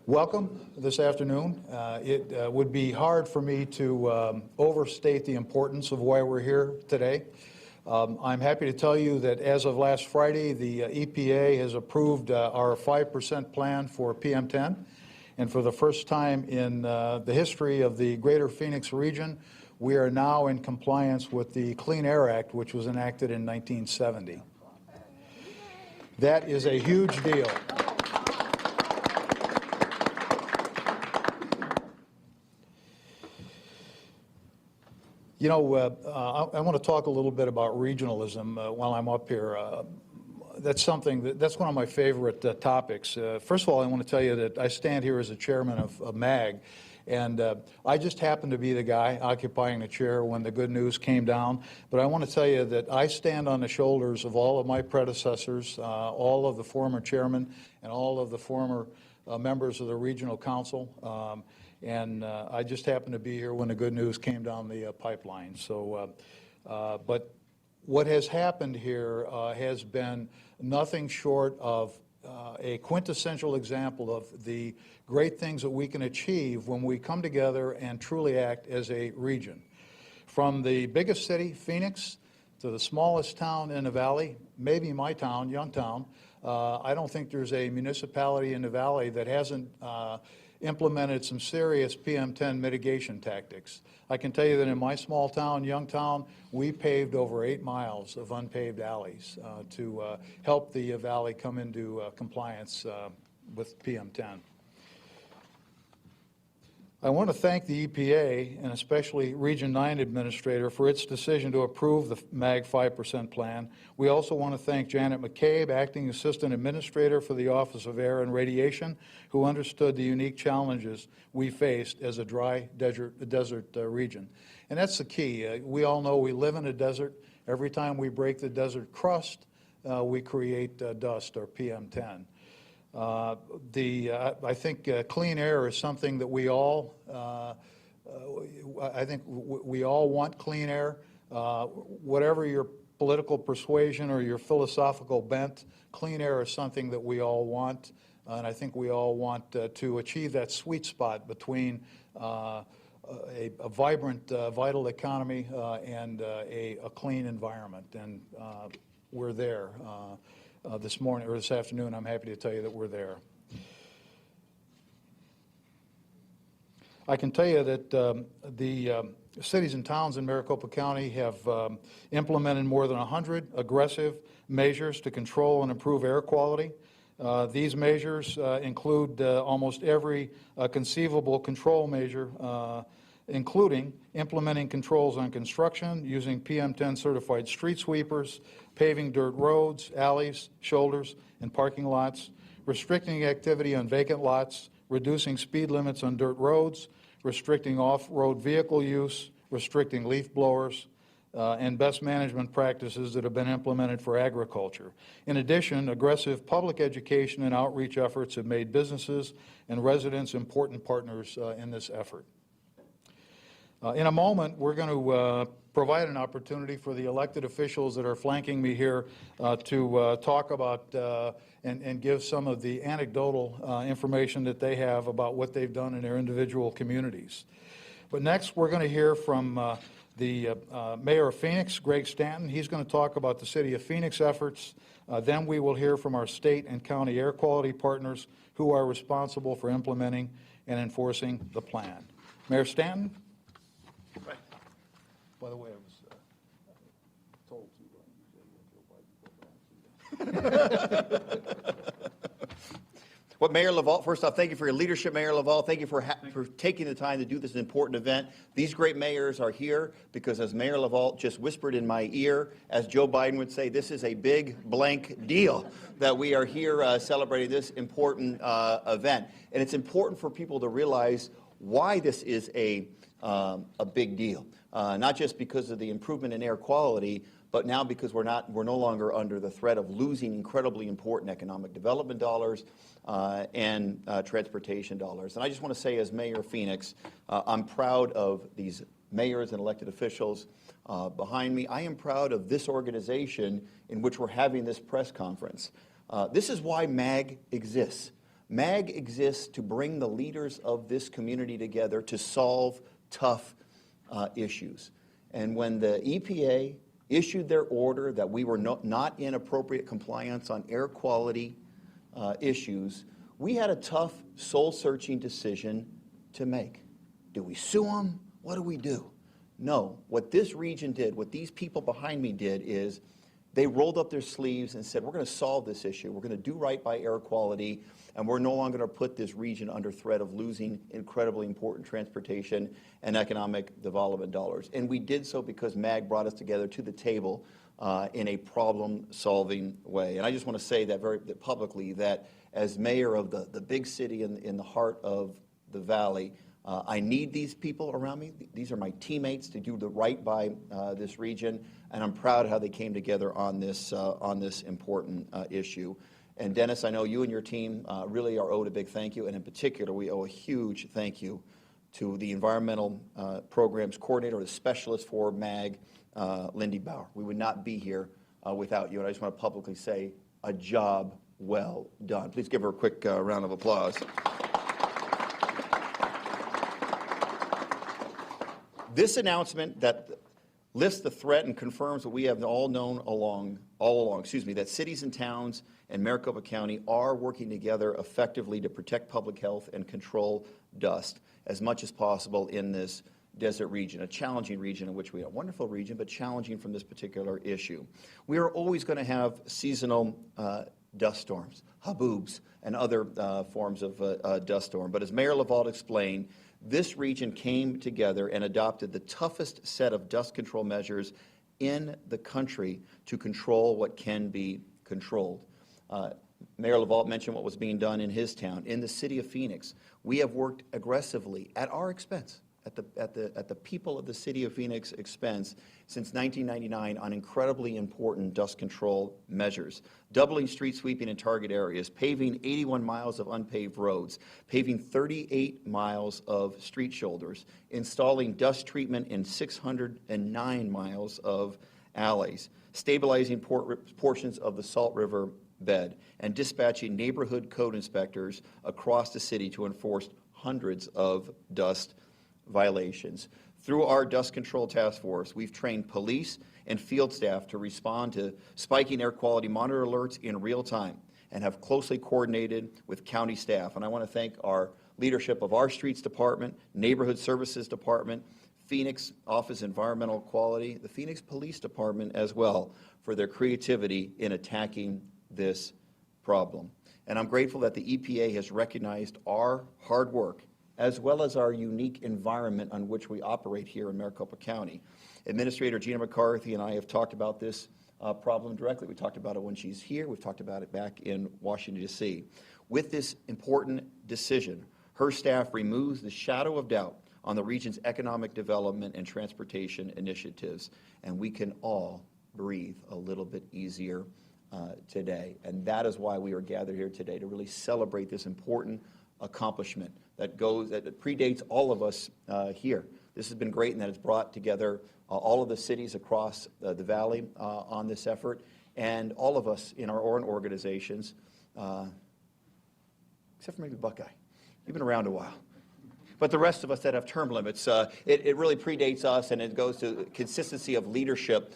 Welcome this afternoon. It would be hard for me to overstate the importance of why we're here today. I'm happy to tell you that as of last Friday, the EPA has approved our 5% plan for PM10. And for the first time in the history of the greater Phoenix region, we are now in compliance with the Clean Air Act, which was enacted in 1970. That is a huge deal. You know, I want to talk a little bit about regionalism while I'm up here. That's one of my favorite topics. First of all, I want to tell you that I stand here as a chairman of MAG, and I just happened to be the guy occupying the chair when the good news came down. But I want to tell you that I stand on the shoulders of all of my predecessors, all of the former chairmen, and all of the former members of the regional council. And I just happened to be here when the good news came down the pipeline. So, but what has happened here has been nothing short of a quintessential example of the great things that we can achieve when we come together and truly act as a region. From the biggest city, Phoenix, to the smallest town in the valley, maybe my town, Youngtown, I don't think there's a municipality in the valley that hasn't implemented some serious PM10 mitigation tactics. I can tell you that in my small town, Youngtown, we paved over 8 miles of unpaved alleys to help the valley come into compliance with PM10. I want to thank the EPA and especially Region 9 Administrator for its decision to approve the MAG 5% plan. We also want to thank Janet McCabe, Acting Assistant Administrator for the Office of Air and Radiation, who understood the unique challenges we faced as a dry desert region. And that's the key. We all know we live in a desert. Every time we break the desert crust, we create dust, or PM10. I think clean air is something that we all, we all want clean air. Whatever your political persuasion or your philosophical bent, clean air is something that we all want. And I think we all want to achieve that sweet spot between a vibrant, vital economy and a clean environment. And we're there. This morning or this afternoon, I'm happy to tell you that we're there. I can tell you that the cities and towns in Maricopa County have implemented more than 100 aggressive measures to control and improve air quality. These measures include almost every conceivable control measure, including implementing controls on construction, using PM10 certified street sweepers, paving dirt roads, alleys, shoulders, and parking lots, restricting activity on vacant lots, reducing speed limits on dirt roads, restricting off-road vehicle use, restricting leaf blowers, and best management practices that have been implemented for agriculture. In addition, aggressive public education and outreach efforts have made businesses and residents important partners in this effort. In a moment, we're going to provide an opportunity for the elected officials that are flanking me here to talk about and give some of the anecdotal information that they have about what they've done in their individual communities. But next, we're going to hear from the Mayor of Phoenix, Greg Stanton. He's going to talk about the City of Phoenix efforts. Then we will hear from our state and county air quality partners who are responsible for implementing and enforcing the plan. Mayor Stanton? Right. By the way, I was told to Well, Mayor LaValle, first off, thank you for your leadership, Mayor LaValle. Thank you for taking the time to do this important event. These great mayors are here because, as Mayor LaValle just whispered in my ear, as Joe Biden would say, this is a big blank deal that we are here celebrating this important event. And it's important for people to realize why this is a big deal. Not just because of the improvement in air quality, but now because we're no longer under the threat of losing incredibly important economic development dollars and transportation dollars. And I just want to say, as Mayor of Phoenix, I'm proud of these mayors and elected officials behind me. I am proud of this organization in which we're having this press conference. This is why MAG exists. MAG exists to bring the leaders of this community together to solve tough issues. And when the EPA issued their order that we were not in appropriate compliance on air quality issues, we had a tough, soul-searching decision to make. Do we sue them? What do we do? No. What this region did, what these people behind me did, is they rolled up their sleeves and said, we're going to solve this issue. We're going to do right by air quality, and we're no longer going to put this region under threat of losing incredibly important transportation and economic development dollars. And we did so because MAG brought us together to the table in a problem-solving way. And I just want to say that very publicly, that as mayor of the big city in the heart of the valley, I need these people around me. These are my teammates to do the right by this region, and I'm proud of how they came together on this important issue. And Dennis, I know you and your team really are owed a big thank you, and in particular, we owe a huge thank you to the Environmental Programs Coordinator, the specialist for MAG, Lindy Bauer. We would not be here without you, and I just want to publicly say a job well done. Please give her a quick round of applause. This announcement that lifts the threat and confirms what we have all known all along, that cities and towns and Maricopa County are working together effectively to protect public health and control dust as much as possible in this desert region, a challenging region in which we are a wonderful region, but challenging from this particular issue. We are always going to have seasonal dust storms, haboobs, and other forms of dust storm. But as Mayor LaVault explained, this region came together and adopted the toughest set of dust control measures in the country to control what can be controlled. Mayor LaVault mentioned what was being done in his town. In the city of Phoenix, we have worked aggressively at our expense, at the people of the city of Phoenix expense, since 1999 on incredibly important dust control measures. Doubling street sweeping in target areas, paving 81 miles of unpaved roads, paving 38 miles of street shoulders, installing dust treatment in 609 miles of alleys, stabilizing portions of the Salt River bed, and dispatching neighborhood code inspectors across the city to enforce hundreds of dust violations. Through our Dust Control Task Force, we've trained police and field staff to respond to spiking air quality monitor alerts in real time and have closely coordinated with county staff. And I want to thank our leadership of our Streets Department, Neighborhood Services Department, Phoenix Office of Environmental Quality, the Phoenix Police Department as well, for their creativity in attacking this problem. And I'm grateful that the EPA has recognized our hard work as well as our unique environment on which we operate here in Maricopa County. Administrator Gina McCarthy and I have talked about this problem directly. We talked about it when she's here. We've talked about it back in Washington, D.C. With this important decision, her staff removes the shadow of doubt on the region's economic development and transportation initiatives, and we can all breathe a little bit easier today. And that is why we are gathered here today, to really celebrate this important accomplishment that predates all of us here. This has been great in that it's brought together all of the cities across the valley on this effort, and all of us in our own organizations, except for maybe Buckeye. You've been around a while. But the rest of us that have term limits, it really predates us, and it goes to consistency of leadership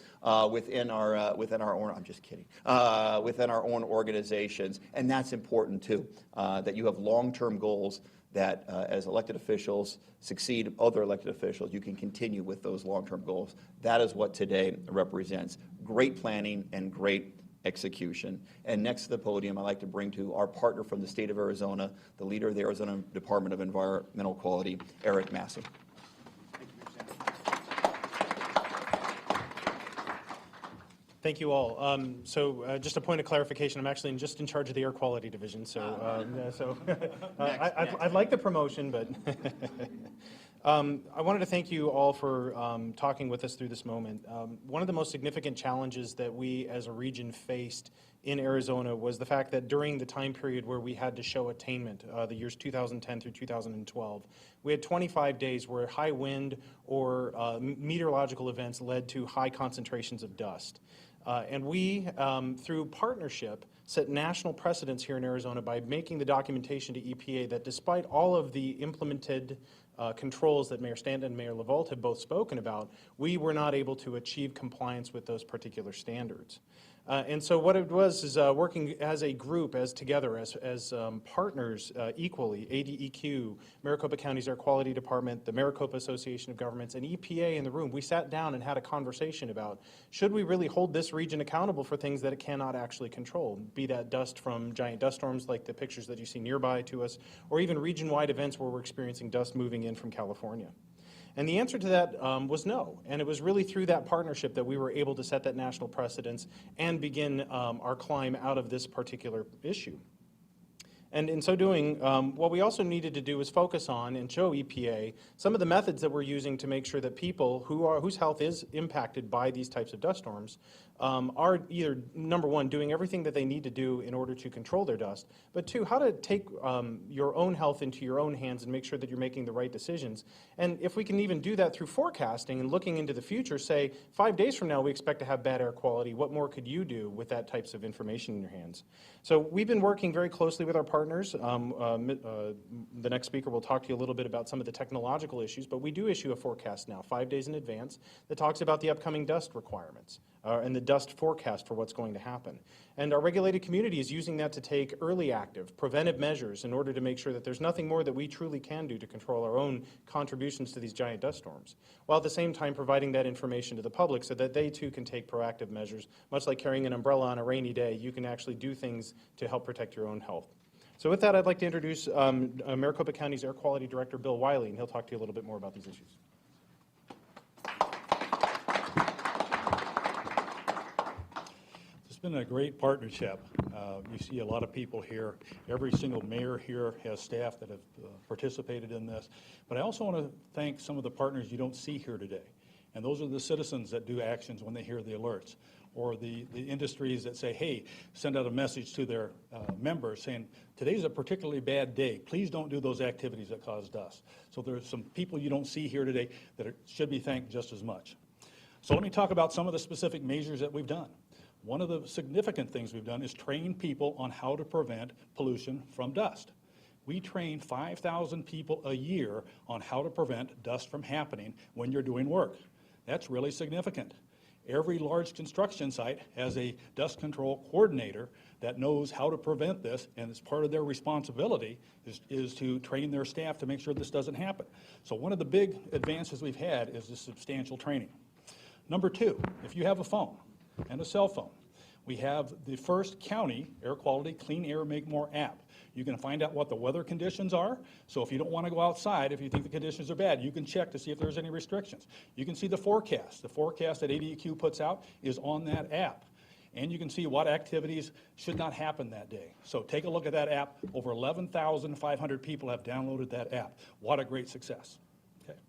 within our own. I'm just kidding. Within our own organizations, and that's important too. That you have long-term goals that, as elected officials succeed other elected officials, you can continue with those long-term goals. That is what today represents: great planning and great execution. And next to the podium, I'd like to bring to our partner from the state of Arizona, the leader of the Arizona Department of Environmental Quality, Eric Massey. Thank you all. Just a point of clarification, I'm actually just in charge of the air quality division, I'd like the promotion, but I wanted to thank you all for talking with us through this moment. One of the most significant challenges that we as a region faced in Arizona was the fact that during the time period where we had to show attainment, the years 2010 through 2012, we had 25 days where high wind or meteorological events led to high concentrations of dust. And we, through partnership, set national precedents here in Arizona by making the documentation to EPA that despite all of the implemented controls that Mayor Stanton and Mayor LaVault have both spoken about, we were not able to achieve compliance with those particular standards. And so what it was is working as a group, as together, as partners equally, ADEQ, Maricopa County's Air Quality Department, the Maricopa Association of Governments, and EPA in the room. We sat down and had a conversation about, should we really hold this region accountable for things that it cannot actually control, be that dust from giant dust storms like the pictures that you see nearby to us, or even region-wide events where we're experiencing dust moving in from California. And the answer to that was no. And it was really through that partnership that we were able to set that national precedence and begin our climb out of this particular issue. And in so doing, what we also needed to do was focus on and show EPA some of the methods that we're using to make sure that people whose health is impacted by these types of dust storms are either, number one, doing everything that they need to do in order to control their dust, but two, how to take your own health into your own hands and make sure that you're making the right decisions. And if we can even do that through forecasting and looking into the future, say 5 days from now we expect to have bad air quality, what more could you do with that types of information in your hands? So we've been working very closely with our partners. The next speaker will talk to you a little bit about some of the technological issues, but we do issue a forecast now, 5 days in advance, that talks about the upcoming dust requirements and the dust forecast for what's going to happen. And our regulated community is using that to take early active, preventive measures in order to make sure that there's nothing more that we truly can do to control our own contributions to these giant dust storms, while at the same time providing that information to the public so that they too can take proactive measures. Much like carrying an umbrella on a rainy day, you can actually do things to help protect your own health. So with that, I'd like to introduce Maricopa County's Air Quality Director, Bill Wiley, and he'll talk to you a little bit more about these issues. It's been a great partnership. You see a lot of people here. Every single mayor here has staff that have participated in this. But I also want to thank some of the partners you don't see here today. And those are the citizens that do actions when they hear the alerts, or the industries that say, hey, send out a message to their members saying, today's a particularly bad day. Please don't do those activities that cause dust. So there's some people you don't see here today that should be thanked just as much. So let me talk about some of the specific measures that we've done. One of the significant things we've done is train people on how to prevent pollution from dust. We train 5,000 people a year on how to prevent dust from happening when you're doing work. That's really significant. Every large construction site has a dust control coordinator that knows how to prevent this, and it's part of their responsibility is to train their staff to make sure this doesn't happen. So one of the big advances we've had is this substantial training. Number two, if you have a phone and a cell phone, we have the first county air quality Clean Air Make More app. You can find out what the weather conditions are. So if you don't want to go outside, if you think the conditions are bad, you can check to see if there's any restrictions. You can see the forecast. The forecast that ADEQ puts out is on that app. And you can see what activities should not happen that day. So take a look at that app. Over 11,500 people have downloaded that app. What a great success. Okay.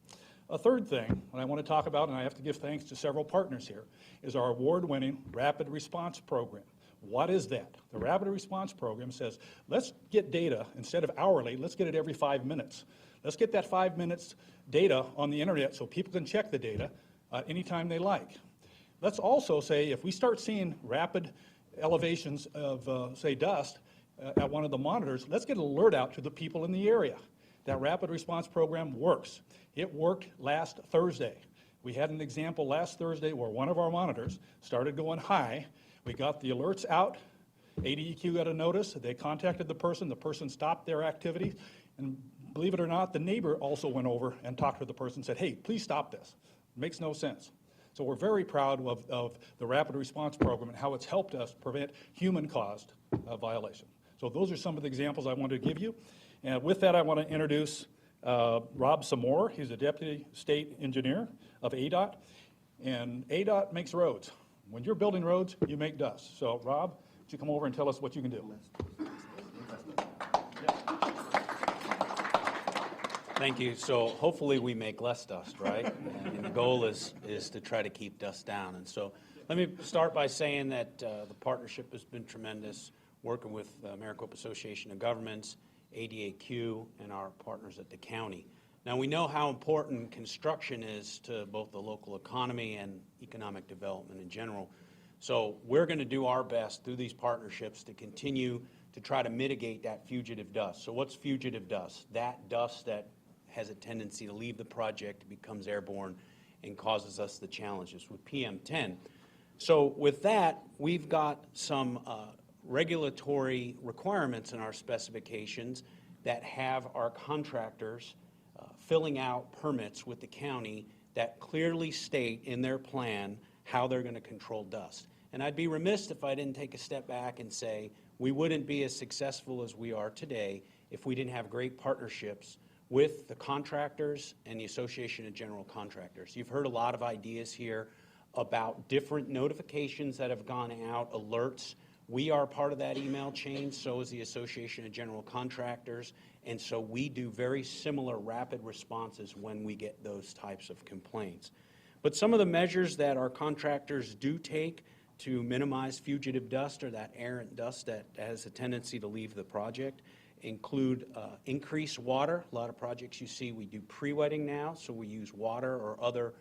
A third thing that I want to talk about, and I have to give thanks to several partners here, is our award-winning Rapid Response Program. What is that? The Rapid Response Program says, let's get data, instead of hourly, let's get it every 5 minutes. Let's get that 5 minutes data on the internet so people can check the data anytime they like. Let's also say, if we start seeing rapid elevations of, say, dust at one of the monitors, let's get an alert out to the people in the area. That Rapid Response Program works. It worked last Thursday. We had an example last Thursday where one of our monitors started going high. We got the alerts out. ADEQ got a notice. They contacted the person stopped their activity, and believe it or not, the neighbor also went over and talked to the person and said, hey, please stop this. It makes no sense. So we're very proud of the Rapid Response Program and how it's helped us prevent human-caused violation. So those are some of the examples I wanted to give you. And with that, I want to introduce Rob Samore. He's a Deputy State Engineer of ADOT, and ADOT makes roads. When you're building roads, you make dust. So Rob, why don't you come over and tell us what you can do? Thank you. So hopefully we make less dust, right? And the goal is to try to keep dust down. And so let me start by saying that the partnership has been tremendous, working with Maricopa Association of Governments, ADEQ, and our partners at the county. Now, we know how important construction is to both the local economy and economic development in general. So we're going to do our best through these partnerships to continue to try to mitigate that fugitive dust. So what's fugitive dust? That dust that has a tendency to leave the project, becomes airborne, and causes us the challenges with PM10. So with that, we've got some regulatory requirements in our specifications that have our contractors filling out permits with the county that clearly state in their plan how they're going to control dust. And I'd be remiss if I didn't take a step back and say we wouldn't be as successful as we are today if we didn't have great partnerships with the contractors and the Association of General Contractors. You've heard a lot of ideas here about different notifications that have gone out, alerts. We are part of that email chain, so is the Association of General Contractors, and so we do very similar rapid responses when we get those types of complaints. But some of the measures that our contractors do take to minimize fugitive dust or that errant dust that has a tendency to leave the project include increased water. A lot of projects you see we do pre-wetting now, so we use water or other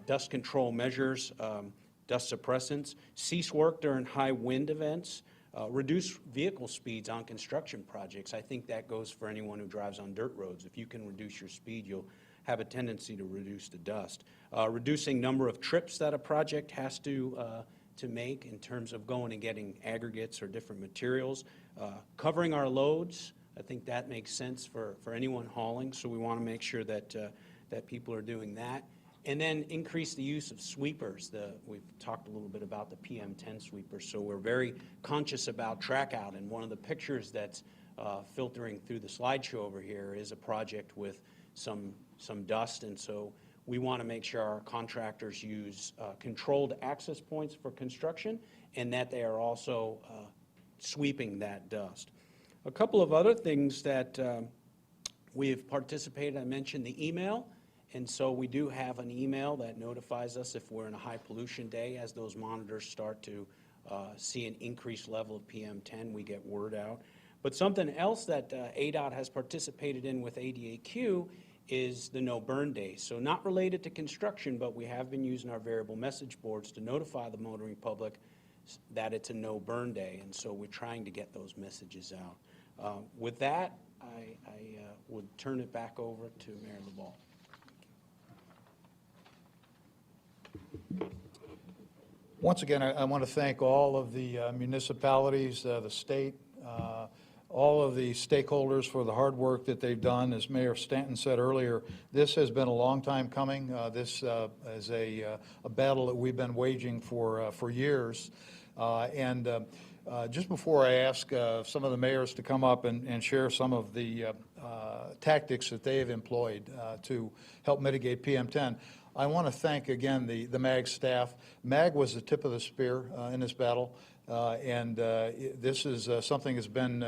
dust control measures, dust suppressants, cease work during high wind events, reduce vehicle speeds on construction projects. I think that goes for anyone who drives on dirt roads. If you can reduce your speed, you'll have a tendency to reduce the dust. Reducing number of trips that a project has to make in terms of going and getting aggregates or different materials. Covering our loads, I think that makes sense for anyone hauling, so we want to make sure that, that people are doing that. And then increase the use of sweepers. We've talked a little bit about the PM10 sweepers, so we're very conscious about track out. And one of the pictures that's filtering through the slideshow over here is a project with some dust, and so we want to make sure our contractors use controlled access points for construction and that they are also sweeping that dust. A couple of other things that we have participated, I mentioned the email. And so we do have an email that notifies us if we're in a high pollution day. As those monitors start to see an increased level of PM10, we get word out. But something else that ADOT has participated in with ADEQ is the no burn day. So not related to construction, but we have been using our variable message boards to notify the motoring public that it's a no burn day. And so we're trying to get those messages out. With that, I would turn it back over to Mayor LaValle. Once again, I want to thank all of the municipalities, the state, all of the stakeholders for the hard work that they've done. As Mayor Stanton said earlier, this has been a long time coming. This is a battle that we've been waging for years. Just before I ask some of the mayors to come up and share some of the tactics that they have employed to help mitigate PM10, I want to thank again the MAG staff. MAG was the tip of the spear in this battle, and this is something that's been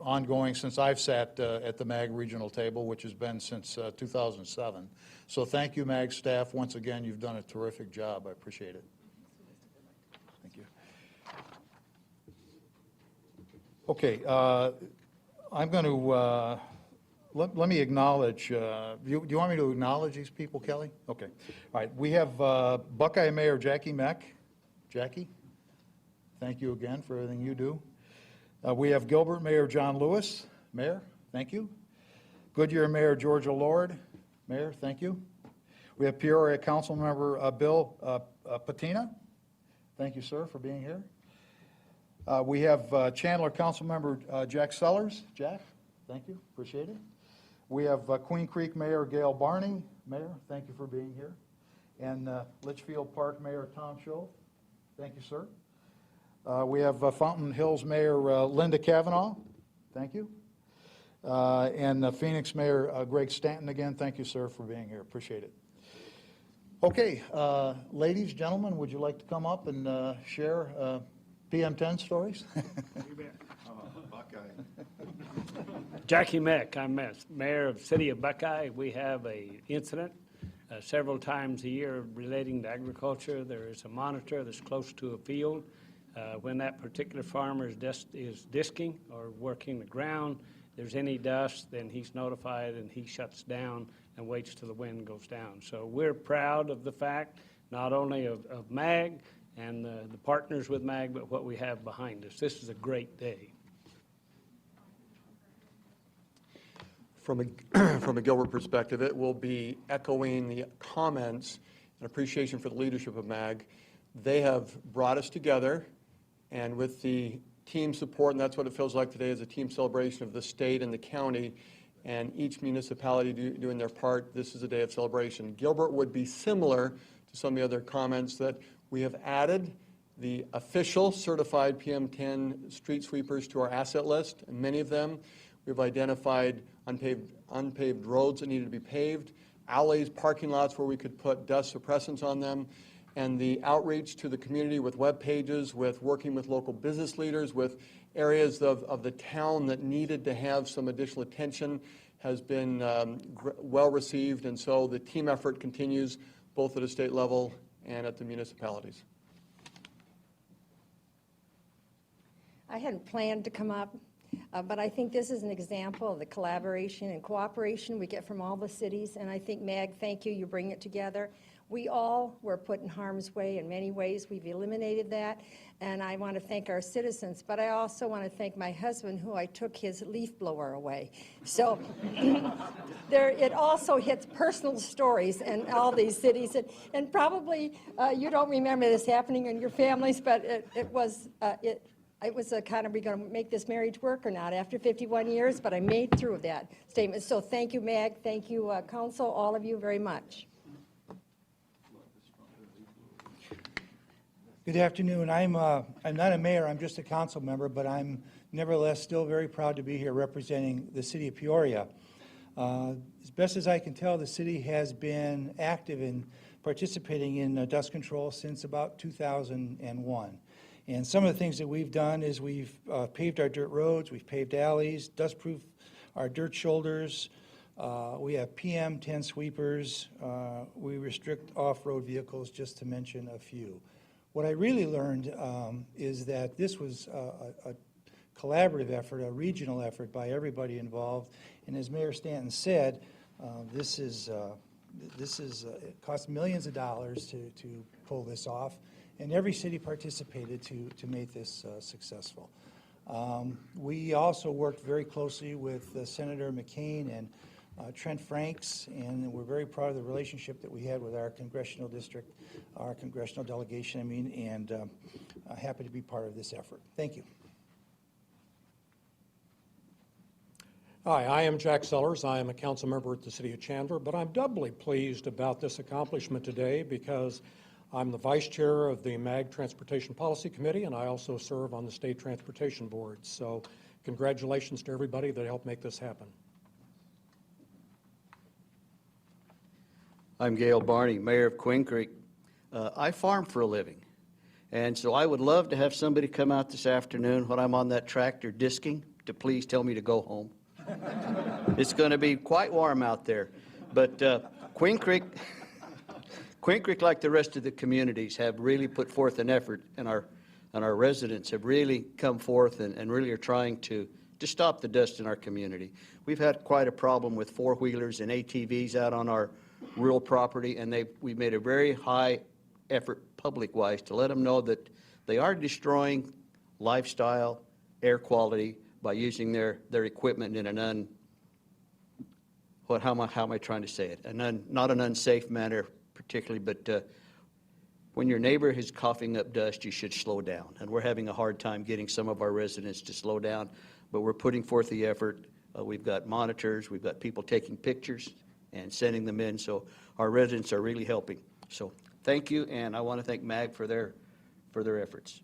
ongoing since I've sat at the MAG regional table, which has been since 2007. So thank you, MAG staff. Once again, you've done a terrific job. I appreciate it. Thank you. Okay, I'm going to let me acknowledge, do you want me to acknowledge these people, Kelly? Okay. All right. We have Buckeye Mayor Jackie Meck. Jackie, thank you again for everything you do. We have Gilbert Mayor John Lewis. Mayor, thank you. Goodyear Mayor Georgia Lord. Mayor, thank you. We have Peoria Council Member Bill Patina. Thank you, sir, for being here. We have Chandler Council Member Jack Sellers. Jack, thank you. Appreciate it. We have Queen Creek Mayor Gail Barney. Mayor, thank you for being here. And Litchfield Park Mayor Tom Schultz. Thank you, sir. We have Fountain Hills Mayor Linda Cavanaugh. Thank you. And Phoenix Mayor Greg Stanton again. Thank you, sir, for being here. Appreciate it. Okay, ladies, gentlemen, would you like to come up and share PM10 stories? You bet. Jackie Meck, I'm Mayor of the City of Buckeye. We have an incident several times a year relating to agriculture. There is a monitor that's close to a field. When that particular farmer is disking or working the ground, there's any dust, then he's notified and he shuts down and waits till the wind goes down. So we're proud of the fact, not only of MAG and the partners with MAG, but what we have behind us. This is a great day. From a Gilbert perspective, it will be echoing the comments and appreciation for the leadership of MAG. They have brought us together, and with the team support, and that's what it feels like today, is a team celebration of the state and the county, and each municipality doing their part. This is a day of celebration. Gilbert would be similar to some of the other comments that we have added the official certified PM10 street sweepers to our asset list, and many of them we've identified unpaved roads that needed to be paved, alleys, parking lots where we could put dust suppressants on them, and the outreach to the community with web pages, with working with local business leaders, with areas of the town that needed to have some additional attention has been well received, and so the team effort continues both at a state level and at the municipalities. I hadn't planned to come up, but I think this is an example of the collaboration and cooperation we get from all the cities, and I think, Mag, thank you, you bring it together. We all were put in harm's way in many ways. We've eliminated that, and I want to thank our citizens, but I also want to thank my husband, who I took his leaf blower away. So it also hits personal stories in all these cities, and probably you don't remember this happening in your families, but it was a kind of, are we going to make this marriage work or not after 51 years? But I made through that statement. So thank you, Mag. Thank you, Council, all of you very much. Good afternoon. I'm not a mayor, I'm just a council member, but I'm nevertheless still very proud to be here representing the city of Peoria. As best as I can tell, the city has been active in participating in dust control since about 2001. And some of the things that we've done is we've paved our dirt roads, we've paved alleys, dust-proof our dirt shoulders, we have PM10 sweepers, we restrict off-road vehicles, just to mention a few. What I really learned is that this was a collaborative effort, a regional effort by everybody involved. And as Mayor Stanton said, it cost millions of dollars to pull this off, and every city participated to make this successful. We also worked very closely with Senator McCain and Trent Franks, and we're very proud of the relationship that we had with our congressional district, our congressional delegation, and happy to be part of this effort. Thank you. Hi, I am Jack Sellers. I am a council member at the City of Chandler, but I'm doubly pleased about this accomplishment today because I'm the vice chair of the MAG Transportation Policy Committee, and I also serve on the State Transportation Board. So congratulations to everybody that helped make this happen. I'm Gail Barney, Mayor of Queen Creek. I farm for a living, and so I would love to have somebody come out this afternoon when I'm on that tractor disking to please tell me to go home. It's going to be quite warm out there, but Queen Creek, like the rest of the communities, have really put forth an effort, and our residents have really come forth and really are trying to stop the dust in our community. We've had quite a problem with four-wheelers and ATVs out on our rural property, and we've made a very high effort public-wise to let them know that they are destroying lifestyle, air quality by using their equipment in an how am I trying to say it? Not an unsafe manner particularly, but when your neighbor is coughing up dust, you should slow down. And we're having a hard time getting some of our residents to slow down, but we're putting forth the effort. We've got monitors, we've got people taking pictures and sending them in, so our residents are really helping. So thank you, and I want to thank MAG for their efforts.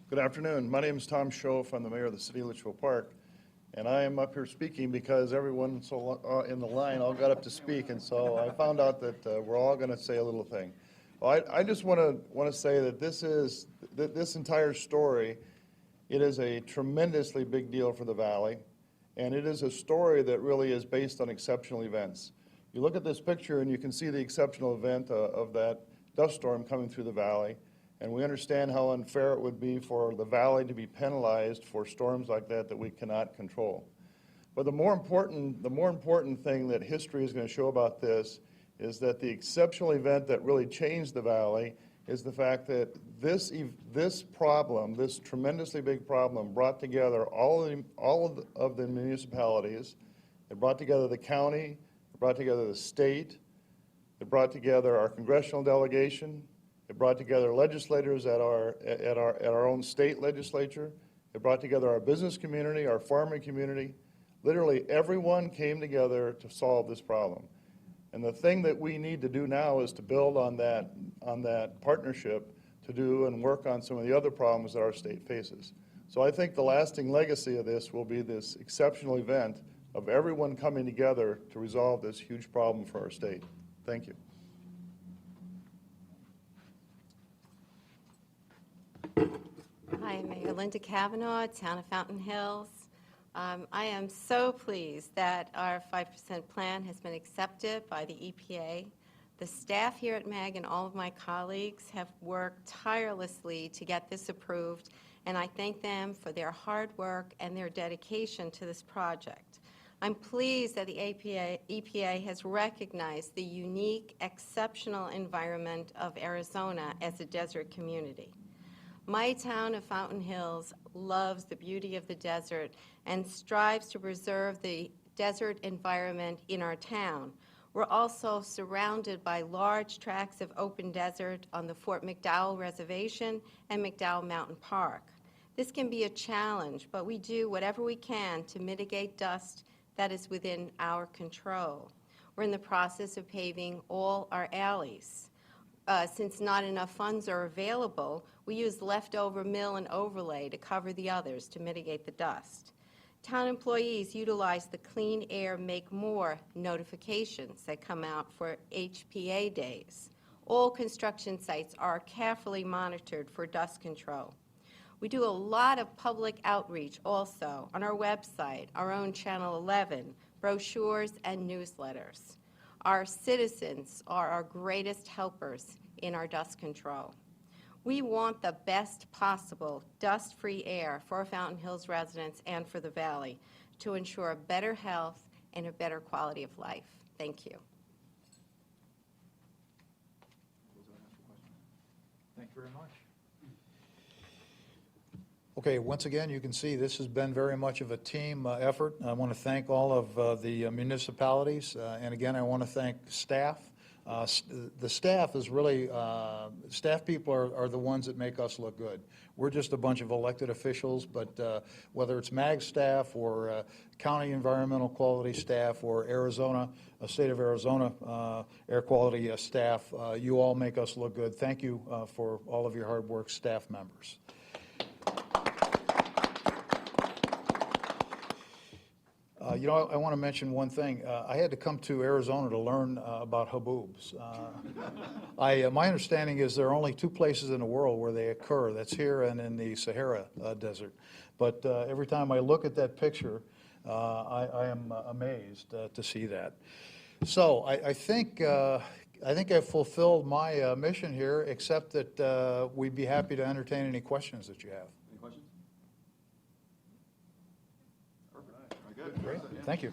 Good afternoon. My name is Tom Schoaf. I'm the mayor of the city of Litchfield Park, and I am up here speaking because everyone in the line all got up to speak, and so I found out that we're all going to say a little thing. Well, I just want to say that this entire story, it is a tremendously big deal for the Valley, and it is a story that really is based on exceptional events. You look at this picture and you can see the exceptional event of that dust storm coming through the Valley, and we understand how unfair it would be for the Valley to be penalized for storms like that we cannot control. But the more important thing that history is going to show about this is that the exceptional event that really changed the valley is the fact that this problem, this tremendously big problem, brought together all of the municipalities. It brought together the county, it brought together the state, it brought together our congressional delegation, it brought together legislators at our own state legislature, it brought together our business community, our farming community. Literally everyone came together to solve this problem. And the thing that we need to do now is to build on that partnership to do and work on some of the other problems that our state faces. So I think the lasting legacy of this will be this exceptional event of everyone coming together to resolve this huge problem for our state. Thank you. Hi, Mayor Linda Cavanaugh, Town of Fountain Hills. I am so pleased that our 5% plan has been accepted by the EPA. The staff here at MAG and all of my colleagues have worked tirelessly to get this approved, and I thank them for their hard work and their dedication to this project. I'm pleased that the EPA has recognized the unique, exceptional environment of Arizona as a desert community. My town of Fountain Hills loves the beauty of the desert and strives to preserve the desert environment in our town. We're also surrounded by large tracts of open desert on the Fort McDowell Reservation and McDowell Mountain Park. This can be a challenge, but we do whatever we can to mitigate dust that is within our control. We're in the process of paving all our alleys. Since not enough funds are available, we use leftover mill and overlay to cover the others to mitigate the dust. Town employees utilize the Clean Air Make More notifications that come out for HPA days. All construction sites are carefully monitored for dust control. We do a lot of public outreach also on our website, our own Channel 11, brochures and newsletters. Our citizens are our greatest helpers in our dust control. We want the best possible dust-free air for Fountain Hills residents and for the Valley to ensure better health and a better quality of life. Thank you. Thank you very much. Okay, once again, you can see this has been very much of a team effort. I want to thank all of the municipalities, and again, I want to thank staff. The staff is really, staff people are the ones that make us look good. We're just a bunch of elected officials, but whether it's MAG staff or county environmental quality staff or Arizona, state of Arizona air quality staff, you all make us look good. Thank you for all of your hard work, staff members. You know, I want to mention one thing. I had to come to Arizona to learn about haboobs. My understanding is there are only two places in the world where they occur. That's here and in the Sahara Desert. But every time I look at that picture, I am amazed to see that. So I think I've fulfilled my mission here, except that we'd be happy to entertain any questions that you have. Any questions? Great, thank you.